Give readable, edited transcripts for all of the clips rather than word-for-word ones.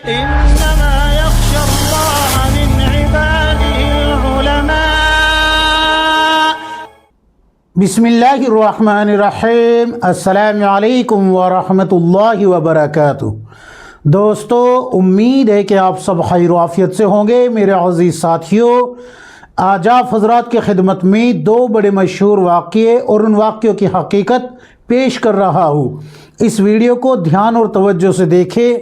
إنما يخشى الله من عباده العلماء. بسم اللہ الرحمن الرحیم. السلام علیکم ورحمۃ اللہ وبرکاتہ. دوستو، امید ہے کہ آپ سب خیر و عافیت سے ہوں گے. میرے عزیز ساتھیوں، آج آپ حضرات کی خدمت میں دو بڑے مشہور واقعے اور ان واقعوں کی حقیقت پیش کر رہا ہوں. اس ویڈیو کو دھیان اور توجہ سے دیکھیں،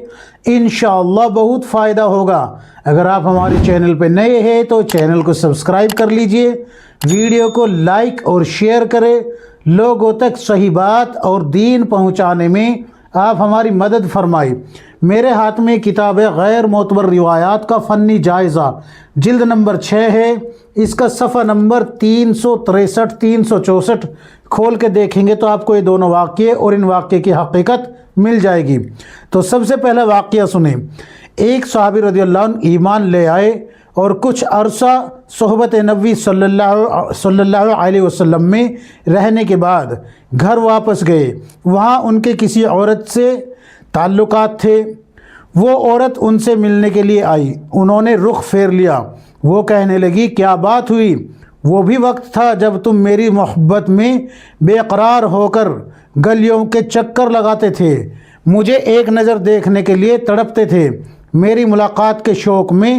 انشاءاللہ بہت فائدہ ہوگا. اگر آپ ہمارے چینل پہ نئے ہیں تو چینل کو سبسکرائب کر لیجئے، ویڈیو کو لائک اور شیئر کریں. لوگوں تک صحیح بات اور دین پہنچانے میں آپ ہماری مدد فرمائیں. میرے ہاتھ میں کتاب غیر معتبر روایات کا فنی جائزہ جلد نمبر 6 ہے. اس کا صفحہ نمبر 363 364 کھول کے دیکھیں گے تو آپ کو یہ دونوں واقعے اور ان واقعے کی حقیقت مل جائے گی. تو سب سے پہلا واقعہ سنیں. ایک صحابی رضی اللہ عنہ ایمان لے آئے اور کچھ عرصہ صحبت نبی صلی اللہ علیہ وسلم میں رہنے کے بعد گھر واپس گئے. وہاں ان کے کسی عورت سے تعلقات تھے. وہ عورت ان سے ملنے کے لیے آئی. انہوں نے رخ پھیر لیا. وہ کہنے لگی، کیا بات ہوئی؟ وہ بھی وقت تھا جب تم میری محبت میں بے قرار ہو کر گلیوں کے چکر لگاتے تھے، مجھے ایک نظر دیکھنے کے لیے تڑپتے تھے، میری ملاقات کے شوق میں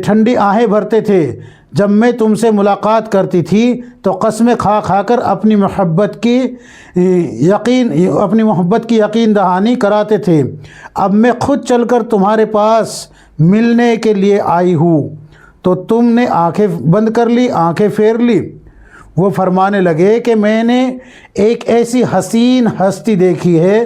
ٹھنڈی آہیں بھرتے تھے. جب میں تم سے ملاقات کرتی تھی تو قسمیں کھا کھا کر اپنی محبت کی یقین دہانی کراتے تھے. اب میں خود چل کر تمہارے پاس ملنے کے لیے آئی ہوں تو تم نے آنکھیں بند کر لی، آنکھیں پھیر لی. وہ فرمانے لگے کہ میں نے ایک ایسی حسین ہستی دیکھی ہے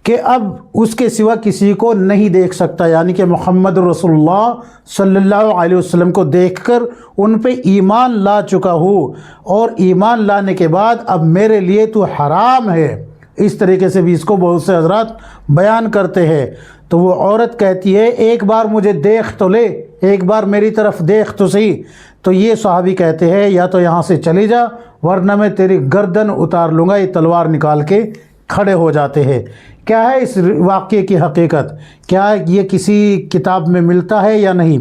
کہ اب اس کے سوا کسی کو نہیں دیکھ سکتا، یعنی کہ محمد رسول اللہ صلی اللہ علیہ وسلم کو دیکھ کر ان پہ ایمان لا چکا ہوں، اور ایمان لانے کے بعد اب میرے لیے تو حرام ہے. اس طریقے سے بھی اس کو بہت سے حضرات بیان کرتے ہیں. تو وہ عورت کہتی ہے، ایک بار مجھے دیکھ تو لے، ایک بار میری طرف دیکھ تو صحیح. تو یہ صحابی کہتے ہیں، یا تو یہاں سے چلی جا ورنہ میں تیری گردن اتار لوں گا. یہ تلوار نکال کے کھڑے ہو جاتے ہیں. کیا ہے اس واقعے کی حقیقت؟ کیا یہ کسی کتاب میں ملتا ہے یا نہیں؟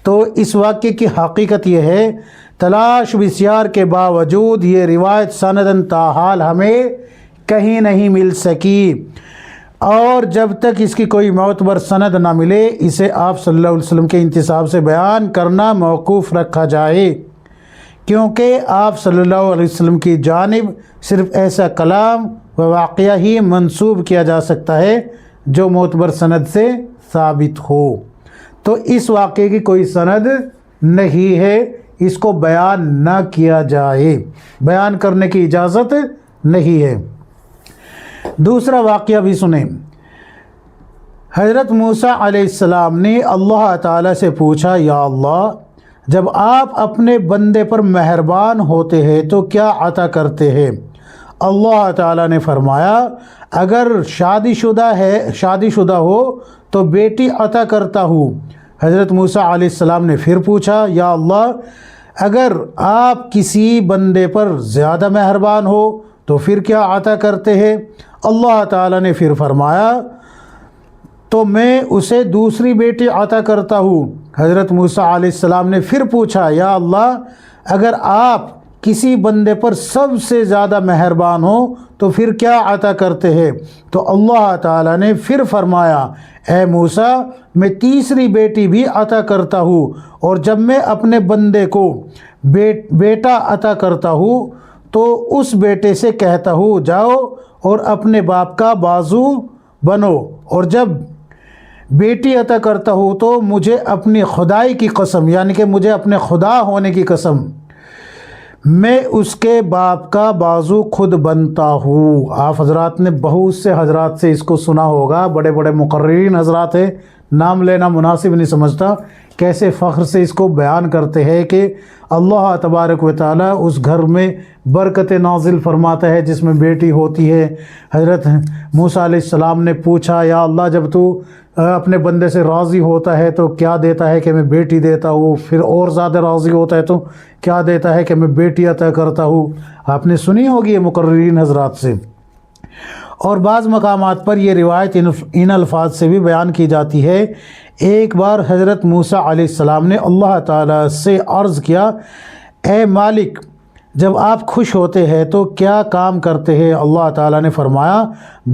تو اس واقعے کی حقیقت یہ ہے، تلاش بسیار کے باوجود یہ روایت سندن تاحال ہمیں کہیں نہیں مل سکی، اور جب تک اس کی کوئی معتبر سند نہ ملے اسے آپ صلی اللہ علیہ وسلم کے انتساب سے بیان کرنا موقوف رکھا جائے، کیونکہ آپ صلی اللہ علیہ وسلم کی جانب صرف ایسا کلام و واقعہ ہی منسوب کیا جا سکتا ہے جو معتبر سند سے ثابت ہو. تو اس واقعے کی کوئی سند نہیں ہے، اس کو بیان نہ کیا جائے، بیان کرنے کی اجازت نہیں ہے. دوسرا واقعہ بھی سنیں. حضرت موسیٰ علیہ السلام نے اللہ تعالیٰ سے پوچھا، یا اللہ، جب آپ اپنے بندے پر مہربان ہوتے ہیں تو کیا عطا کرتے ہیں؟ اللہ تعالیٰ نے فرمایا، اگر شادی شدہ ہو تو بیٹی عطا کرتا ہوں. حضرت موسیٰ علیہ السلام نے پھر پوچھا، یا اللہ، اگر آپ کسی بندے پر زیادہ مہربان ہو تو پھر کیا عطا کرتے ہیں؟ اللہ تعالیٰ نے پھر فرمایا، تو میں اسے دوسری بیٹی عطا کرتا ہوں. حضرت موسیٰ علیہ السلام نے پھر پوچھا، یا اللہ، اگر آپ کسی بندے پر سب سے زیادہ مہربان ہو تو پھر کیا عطا کرتے ہیں؟ تو اللہ تعالیٰ نے پھر فرمایا، اے موسیٰ، میں تیسری بیٹی بھی عطا کرتا ہوں، اور جب میں اپنے بندے کو بیٹا عطا کرتا ہوں تو اس بیٹے سے کہتا ہوں، جاؤ اور اپنے باپ کا بازو بنو، اور جب بیٹی عطا کرتا ہوں تو مجھے اپنی خدائی کی قسم، یعنی کہ مجھے اپنے خدا ہونے کی قسم، میں اس کے باپ کا بازو خود بنتا ہوں. آپ حضرات نے بہت سے حضرات سے اس کو سنا ہوگا، بڑے بڑے مقررین حضرات ہیں، نام لینا مناسب نہیں سمجھتا، کیسے فخر سے اس کو بیان کرتے ہیں کہ اللہ تبارک و تعالیٰ اس گھر میں برکت نازل فرماتا ہے جس میں بیٹی ہوتی ہے. حضرت موسیٰ علیہ السلام نے پوچھا، یا اللہ، جب تو اپنے بندے سے راضی ہوتا ہے تو کیا دیتا ہے کہ میں بیٹی دیتا ہوں، پھر اور زیادہ راضی ہوتا ہے تو کیا دیتا ہے کہ میں بیٹی عطا کرتا ہوں. آپ نے سنی ہوگی یہ مقررین حضرات سے. اور بعض مقامات پر یہ روایت ان الفاظ سے بھی بیان کی جاتی ہے۔ ایک بار حضرت موسیٰ علیہ السلام نے اللہ تعالیٰ سے عرض کیا، اے مالک، جب آپ خوش ہوتے ہیں تو کیا کام کرتے ہیں؟ اللہ تعالیٰ نے فرمایا،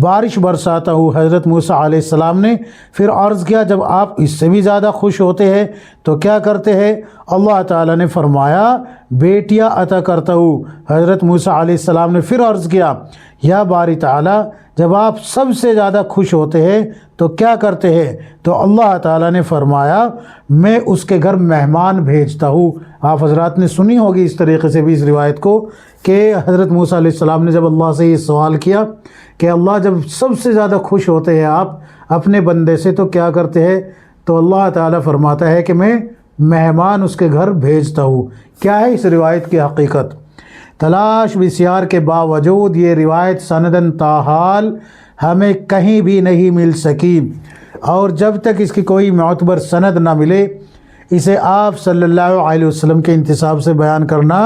بارش برساتا ہوں۔ حضرت موسیٰ علیہ السلام نے پھر عرض کیا، جب آپ اس سے بھی زیادہ خوش ہوتے ہیں تو کیا کرتے ہیں؟ اللہ تعالیٰ نے فرمایا، بیٹیاں عطا کرتا ہوں۔ حضرت موسیٰ علیہ السلام نے پھر عرض کیا، یا باری تعالیٰ، جب آپ سب سے زیادہ خوش ہوتے ہیں تو کیا کرتے ہیں؟ تو اللہ تعالیٰ نے فرمایا، میں اس کے گھر مہمان بھیجتا ہوں۔ آپ حضرات نے سنی ہوگی اس طریقے سے بھی اس روایت کو کہ حضرت موسیٰ علیہ السلام نے جب اللہ سے یہ سوال کیا کہ اللہ، جب سب سے زیادہ خوش ہوتے ہیں آپ اپنے بندے سے تو کیا کرتے ہیں؟ تو اللہ تعالیٰ فرماتا ہے کہ میں مہمان اس کے گھر بھیجتا ہوں۔ کیا ہے اس روایت کی حقیقت؟ تلاش بسیار کے باوجود یہ روایت سندن تاحال ہمیں کہیں بھی نہیں مل سکی، اور جب تک اس کی کوئی معتبر سند نہ ملے اسے آپ صلی اللہ علیہ وسلم کے انتساب سے بیان کرنا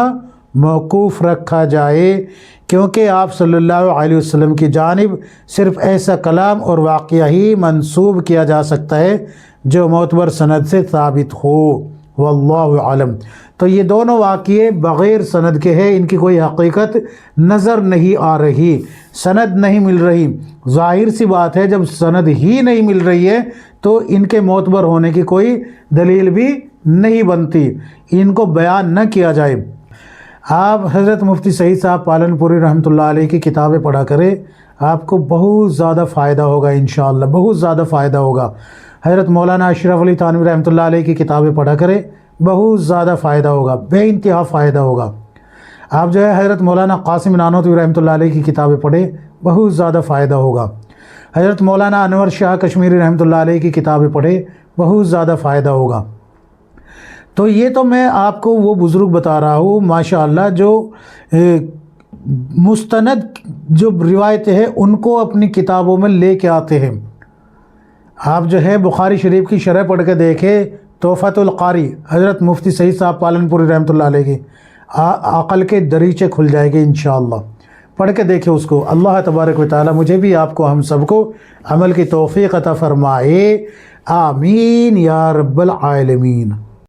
موقوف رکھا جائے، کیونکہ آپ صلی اللہ علیہ وسلم کی جانب صرف ایسا کلام اور واقعہ ہی منسوب کیا جا سکتا ہے جو معتبر سند سے ثابت ہو۔ واللہ عالم۔ تو یہ دونوں واقعے بغیر سند کے ہیں، ان کی کوئی حقیقت نظر نہیں آ رہی، سند نہیں مل رہی۔ ظاہر سی بات ہے، جب سند ہی نہیں مل رہی ہے تو ان کے معتبر ہونے کی کوئی دلیل بھی نہیں بنتی، ان کو بیان نہ کیا جائے۔ آپ حضرت مفتی سعید صاحب پالن پوری رحمۃ اللہ علیہ کی کتابیں پڑھا کریں، آپ کو بہت زیادہ فائدہ ہوگا، انشاءاللہ بہت زیادہ فائدہ ہوگا۔ حضرت مولانا اشرف علی تھانوی رحمۃ اللہ علیہ کی کتابیں پڑھا کریں، بہت زیادہ فائدہ ہوگا، بے انتہا فائدہ ہوگا۔ آپ جو ہے حضرت مولانا قاسم نانوتوی رحمۃ اللہ علیہ کی کتابیں پڑھیں، بہت زیادہ فائدہ ہوگا۔ حضرت مولانا انور شاہ کشمیری رحمۃ اللہ علیہ کی کتابیں پڑھیں، بہت زیادہ فائدہ ہوگا۔ تو یہ تو میں آپ کو وہ بزرگ بتا رہا ہوں ماشاءاللہ جو مستند جو روایتیں ہیں ان کو اپنی کتابوں میں لے کے آتے ہیں۔ آپ جو ہے بخاری شریف کی شرح پڑھ کے دیکھیں، تحفۃ القاری حضرت مفتی سعید صاحب پالن پوری رحمۃ اللہ علیہ کی، عقل کے دریچے کھل جائے گے انشاءاللہ۔ پڑھ کے دیکھیں اس کو۔ اللہ تبارک و تعالی مجھے بھی آپ کو ہم سب کو عمل کی توفیق عطا فرمائے، آمین یا رب العالمین۔